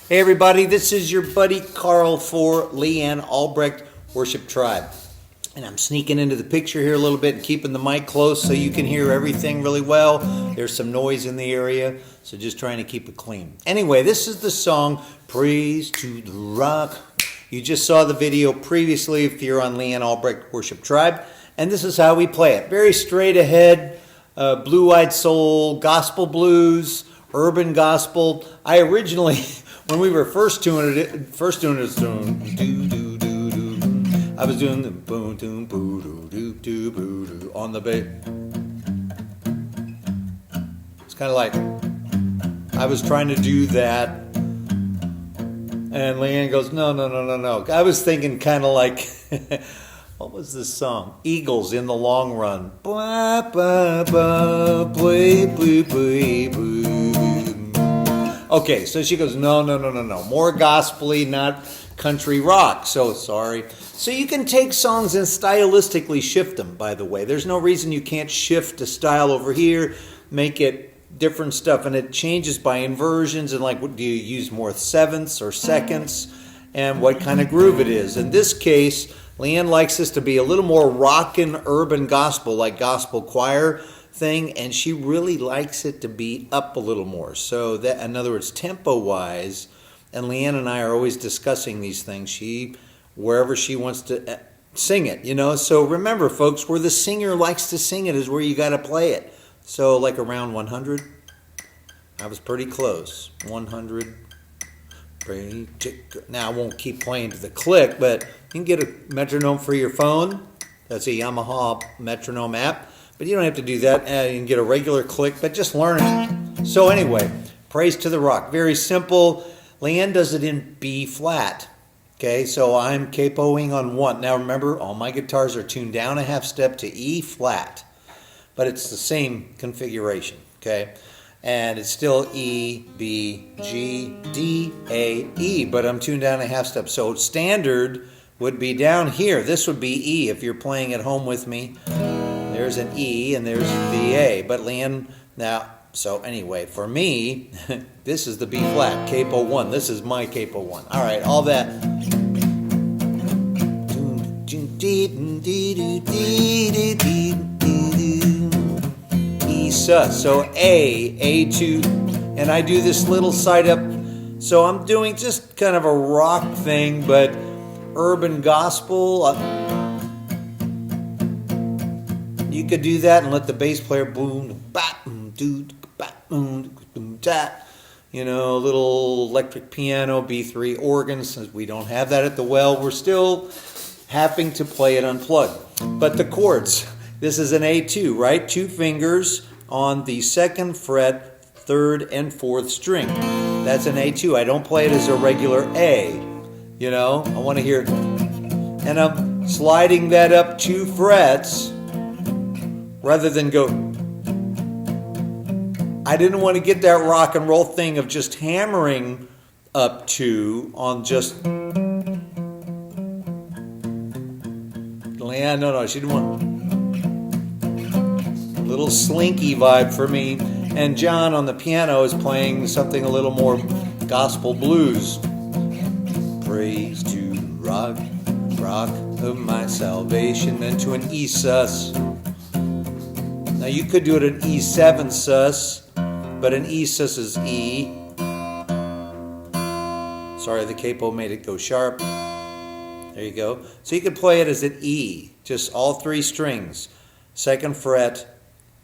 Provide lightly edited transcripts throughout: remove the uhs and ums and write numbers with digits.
Hey everybody, this is your buddy Carl for Leanne Albrecht Worship Tribe. And I'm sneaking into the picture here a little bit and keeping the mic close so you can hear everything really well. There's some noise in the area, so just trying to keep it clean. Anyway, this is the song, Praise to the Rock. You just saw the video previously if you're on Leanne Albrecht Worship Tribe. And this is how we play it. Very straight ahead, blue-eyed soul, gospel blues, urban gospel. I originally... When we were first doing it, I was doing the boom, doom, boo, doo, doo, boo, doo on the bass. It's kind of like I was trying to do that, and Leanne goes, "No." I was thinking kind of like, what was this song? Eagles in the Long Run. Blah, blah, blah, play, play, play, play. Okay, so she goes, no. More gospel-y, not country rock. So sorry. So you can take songs and stylistically shift them, by the way. There's no reason you can't shift a style over here, make it different stuff. And it changes by inversions and like, do you use more sevenths or seconds? And what kind of groove it is. In this case, Leanne likes this to be a little more rockin' urban gospel, like gospel choir thing, and she really likes it to be up a little more. So that, in other words, tempo-wise, and Leanne and I are always discussing these things. Wherever she wants to sing it, So remember, folks, where the singer likes to sing it is where you got to play it. So like around 100, I was pretty close. 100. Now I won't keep playing to the click, but you can get a metronome for your phone. That's a Yamaha metronome app. But you don't have to do that. You can get a regular click, but just learn it. So anyway, Praise to the Rock. Very simple. Leanne does it in B flat. Okay, so I'm capoing on 1. Now remember, all my guitars are tuned down a half step to E flat. But it's the same configuration. Okay, and it's still E, B, G, D, A, E. But I'm tuned down a half step. So standard would be down here. This would be E if you're playing at home with me. There's an E and there's the A. But Leanne, now, so anyway, for me, this is the B flat, capo 1. This is my capo 1. All right, all that. E sus. So A2. And I do this little side up. So I'm doing just kind of a rock thing, but urban gospel. You could do that and let the bass player boom, bap, do, bap, boom, that. Little electric piano, B3 organ. Since we don't have that at the well, we're still having to play it unplugged. But the chords, this is an A2, right? 2 fingers on the 2nd fret, 3rd and 4th string. That's an A2. I don't play it as a regular A. I want to hear it. And I'm sliding that up 2 frets. Rather than go, I didn't want to get that rock and roll thing of just hammering up 2 on just, Leanne, no, she didn't want a little slinky vibe for me. And John on the piano is playing something a little more gospel blues. Praise to rock of my salvation, then to an E sus. Now you could do it an E7 sus, but an E sus is E. Sorry, the capo made it go sharp. There you go. So you could play it as an E, just all 3 strings. 2nd fret,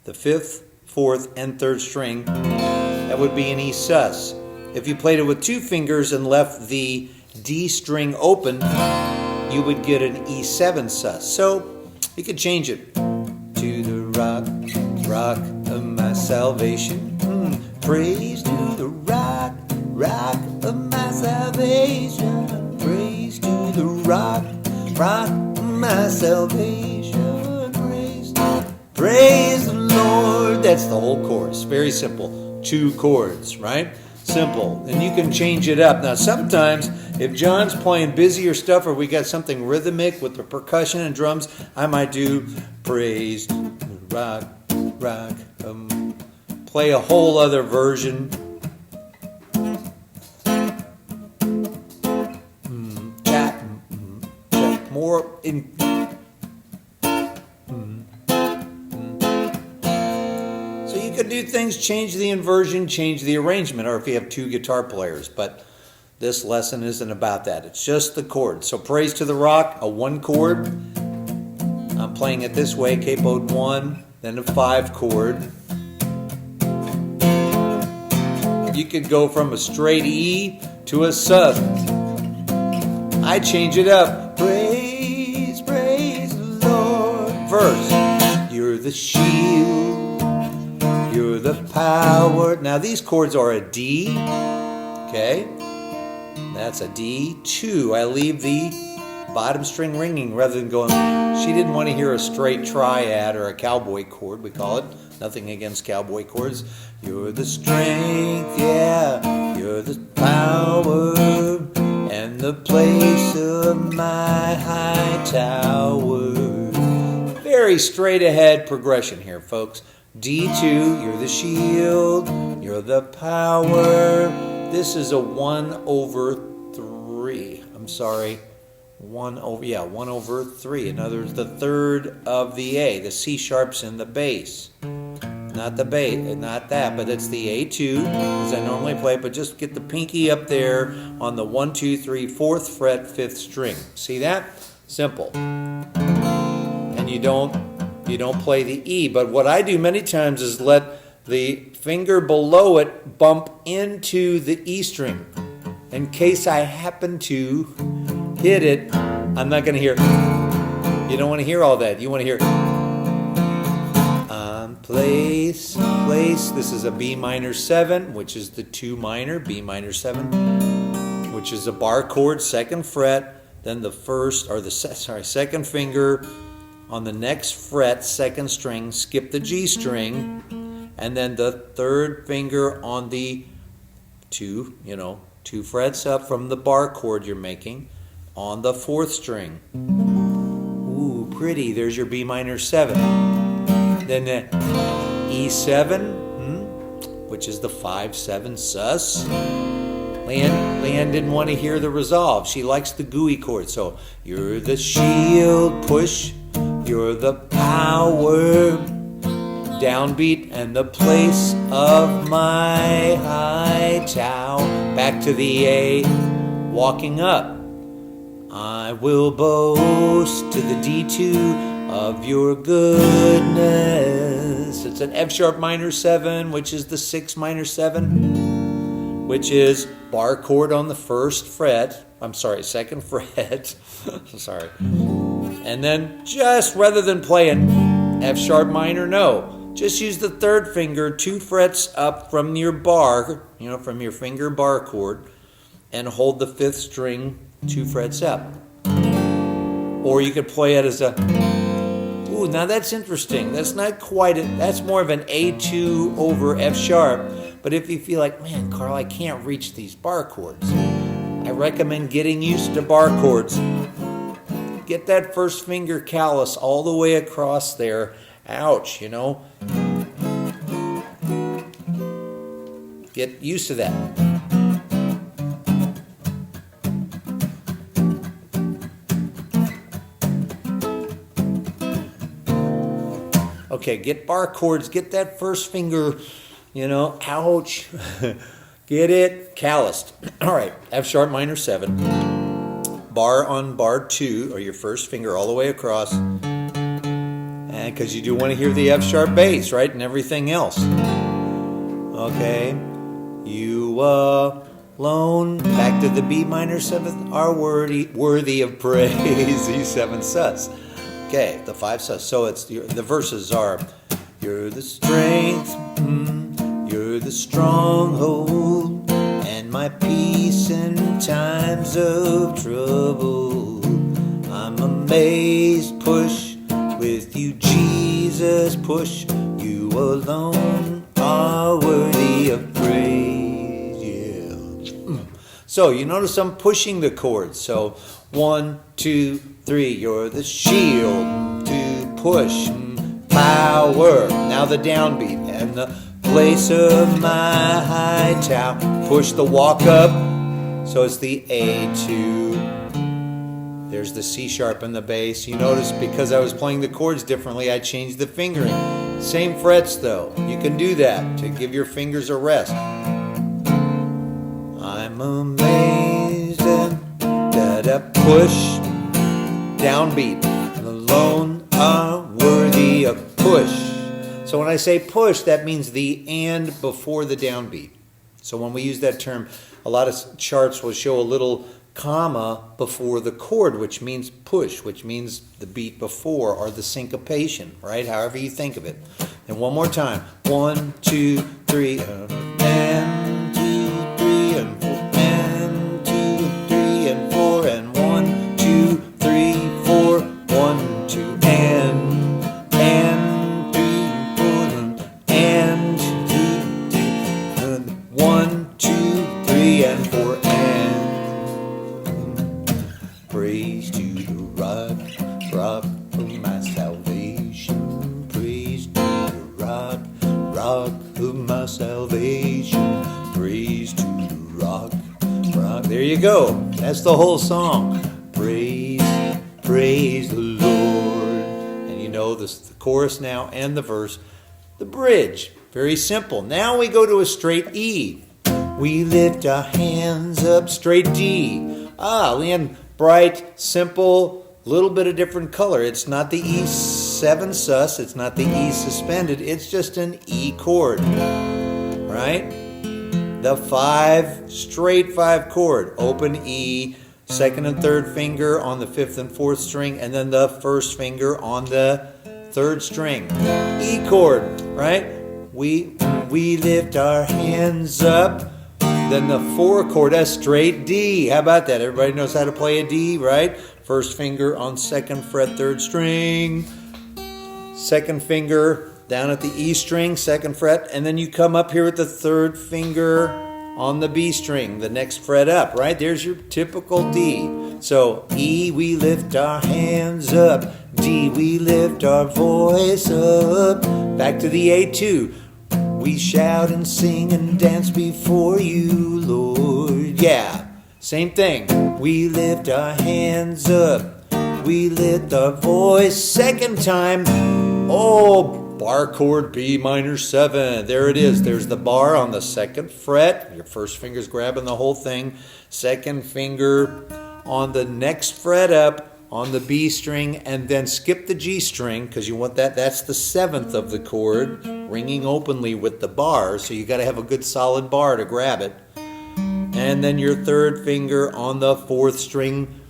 the 5th, 4th, and 3rd string. That would be an E sus. If you played it with 2 fingers and left the D string open, you would get an E7 sus. So you could change it. To the rock of my salvation. Praise to the rock of my salvation. Praise to the rock of my salvation. Praise the Lord. That's the whole chorus. Very simple. 2 chords, right? Simple. And you can change it up. Now sometimes if John's playing busier stuff or we got something rhythmic with the percussion and drums, I might do praise to the rock, play a whole other version. more in. So you can do things, change the inversion, change the arrangement, or if you have two guitar players. But this lesson isn't about that. It's just the chord. So Praise to the Rock, a 1 chord. I'm playing it this way, capoed 1, then a 5 chord. You could go from a straight E to a sus. I change it up. Praise, praise the Lord. Verse. You're the shield. You're the power. Now these chords are a D. Okay. That's a D2. I leave the bottom string ringing rather than going. She didn't want to hear a straight triad or a cowboy chord, we call it. Nothing against cowboy chords. You're the strength, yeah. You're the power and the place of my high tower. Very straight ahead progression here, folks. D2, you're the shield, you're the power. This is a 1/3. I'm sorry. 1/3. In other words, the third of the A. The C sharp's in the bass. Not the bass, not that, but it's the A2, as I normally play, but just get the pinky up there on the 1, 2, 3, 4th fret, 5th string. See that? Simple. And you don't play the E, but what I do many times is let the finger below it bump into the E string. In case I happen to hit it, I'm not going to hear. You don't want to hear all that. You want to hear place. This is a B minor 7, which is the 2 minor, B minor 7, which is a bar chord, 2nd fret, then the second finger on the next fret, 2nd string, skip the G string, and then the 3rd finger on the 2 frets up from the bar chord you're making on the 4th string. Ooh, pretty. There's your B minor 7. Then the E7, which is the 5/7 sus. Leanne didn't want to hear the resolve. She likes the gooey chord. So you're the shield, push. You're the power, downbeat, and the place of my high tower. Back to the A, walking up. I will boast to the D2 of your goodness. It's an F sharp minor 7, which is the 6 minor 7, which is bar chord on the 2nd fret. Sorry. And then just rather than playing F sharp minor, no. Just use the 3rd finger 2 frets up from your bar, from your finger bar chord, and hold the 5th string 2 frets up. Or you could play it as a, ooh, now that's interesting. That's not quite that's more of an A2 over F sharp. But if you feel like, man, Carl, I can't reach these bar chords, I recommend getting used to bar chords. Get that first finger callus all the way across there. Ouch, Get used to that. Okay, get bar chords, get that first finger, ouch. Get it calloused. All right, F sharp minor 7. Bar on bar 2, or your first finger all the way across. And because you do want to hear the F sharp bass, right? And everything else. Okay. You alone, back to the B minor 7th, are worthy of praise. E7 sus. Okay, the 5 sus. So it's the verses are, you're the strength, you're the stronghold, and my peace in times of trouble. I'm amazed, push, with you Jesus, push, you alone are worthy of praise. Yeah. So you notice I'm pushing the chords. So 1, 2, 3, you're the shield to push, power. Now the downbeat and the place of my high tower. Push the walk up, so it's the A2. There's the C sharp in the bass. You notice because I was playing the chords differently, I changed the fingering. Same frets though. You can do that to give your fingers a rest. I'm amazed that a push, downbeat. Alone are worthy of push. So when I say push, that means the and before the downbeat. So when we use that term, a lot of charts will show a little comma before the chord, which means push, which means the beat before or the syncopation, right? However you think of it. And one more time. 1, 2, 3, and 2, 3, and 4, and 2, 3, and 4, and 1, 2, 3, 4, 1, 2, and 3, 4, and 1, 2, 3, and 4, and praise to the rock, rock of my salvation. Praise to the rock, rock of my salvation. Praise to the rock, rock. There you go. That's the whole song. Praise, praise the Lord. And you know this, the chorus now and the verse. The bridge, very simple. Now we go to a straight E. We lift our hands up, straight D. Leanne, bright, simple, little bit of different color. It's not the E7 sus, it's not the E suspended, it's just an E chord, right? The 5, straight 5 chord, open E, second and third finger on the 5th and 4th string, and then the first finger on the 3rd string. E chord, right? We lift our hands up. Then the 4 chord, a straight D. How about that? Everybody knows how to play a D, right? First finger on 2nd fret, 3rd string. Second finger down at the E string, 2nd fret. And then you come up here with the 3rd finger on the B string, the next fret up, right? There's your typical D. So E, we lift our hands up. D, we lift our voice up. Back to the A2. We shout and sing and dance before you, Lord. Yeah, same thing. We lift our hands up. We lift our voice. Second time. Bar chord B minor 7. There it is. There's the bar on the 2nd fret. Your first finger's grabbing the whole thing. Second finger on the next fret up on the B string, and then skip the G string because you want that. That's the 7th of the chord, ringing openly with the bar. So you got to have a good solid bar to grab it. And then your 3rd finger on the 4th string,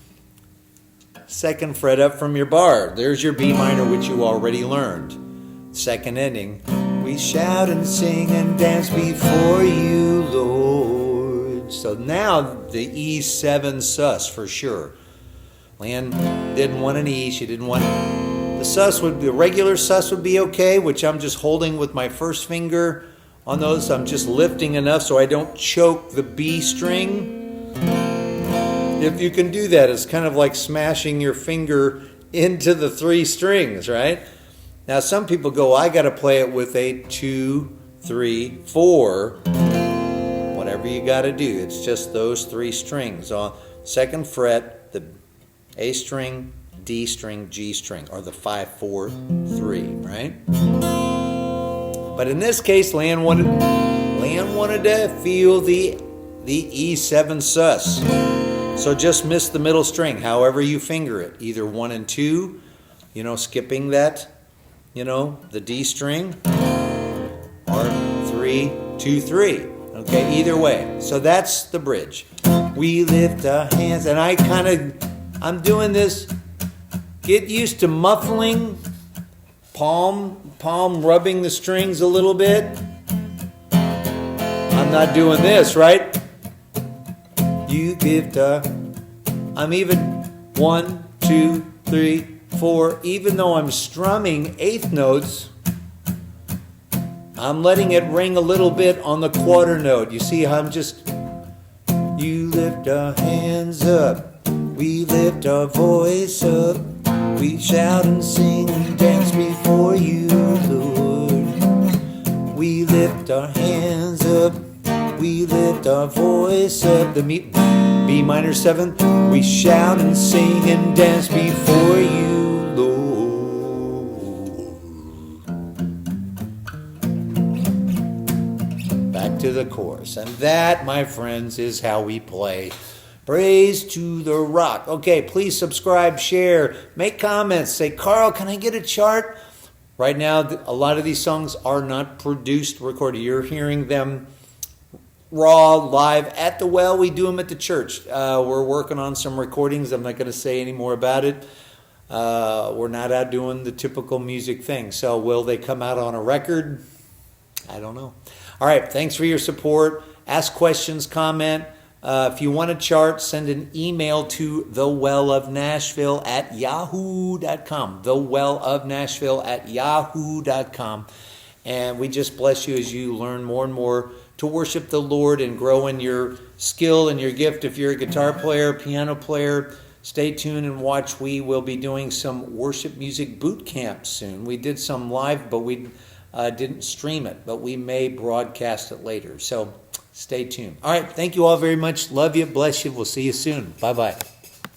2nd fret up from your bar. There's your B minor, which you already learned. Second ending. We shout and sing and dance before you, Lord. So now the E7 sus for sure. Leanne didn't want an E. She didn't want the regular sus would be okay, which I'm just holding with my first finger on those. I'm just lifting enough so I don't choke the B string. If you can do that, it's kind of like smashing your finger into the 3 strings, right? Now some people go, I got to play it with a 2, 3, 4. Whatever you got to do. It's just those 3 strings on 2nd fret, the A string, D string, G string, or the 5, 4, 3, right? But in this case, Leanne wanted to feel the E7 sus. So just miss the middle string, however you finger it. Either 1 and 2, skipping that, the D string, or 3, 2, 3. Okay, either way. So that's the bridge. We lift our hands, and I'm doing this. Get used to muffling, palm rubbing the strings a little bit. I'm not doing this, right? You lift I'm even 1, 2, 3, 4. Even though I'm strumming 8th notes, I'm letting it ring a little bit on the quarter note. You see how you lift our hands up. We lift our voice up. We shout and sing and dance before you, Lord. We lift our hands up. We lift our voice up. The B minor 7th. We shout and sing and dance before you, Lord. Back to the chorus. And that, my friends, is how we play Praise to the Rock. Okay, please subscribe, share, make comments. Say, Carl, can I get a chart? Right now, a lot of these songs are not produced, recorded. You're hearing them raw, live at the well. We do them at the church. We're working on some recordings. I'm not going to say any more about it. We're not out doing the typical music thing. So will they come out on a record? I don't know. All right, thanks for your support. Ask questions, comment. If you want a chart, send an email to thewellofnashville@yahoo.com. thewellofnashville@yahoo.com. And we just bless you as you learn more and more to worship the Lord and grow in your skill and your gift. If you're a guitar player, piano player, stay tuned and watch. We will be doing some worship music boot camp soon. We did some live, but we didn't stream it, but we may broadcast it later. So stay tuned. All right. Thank you all very much. Love you. Bless you. We'll see you soon. Bye-bye.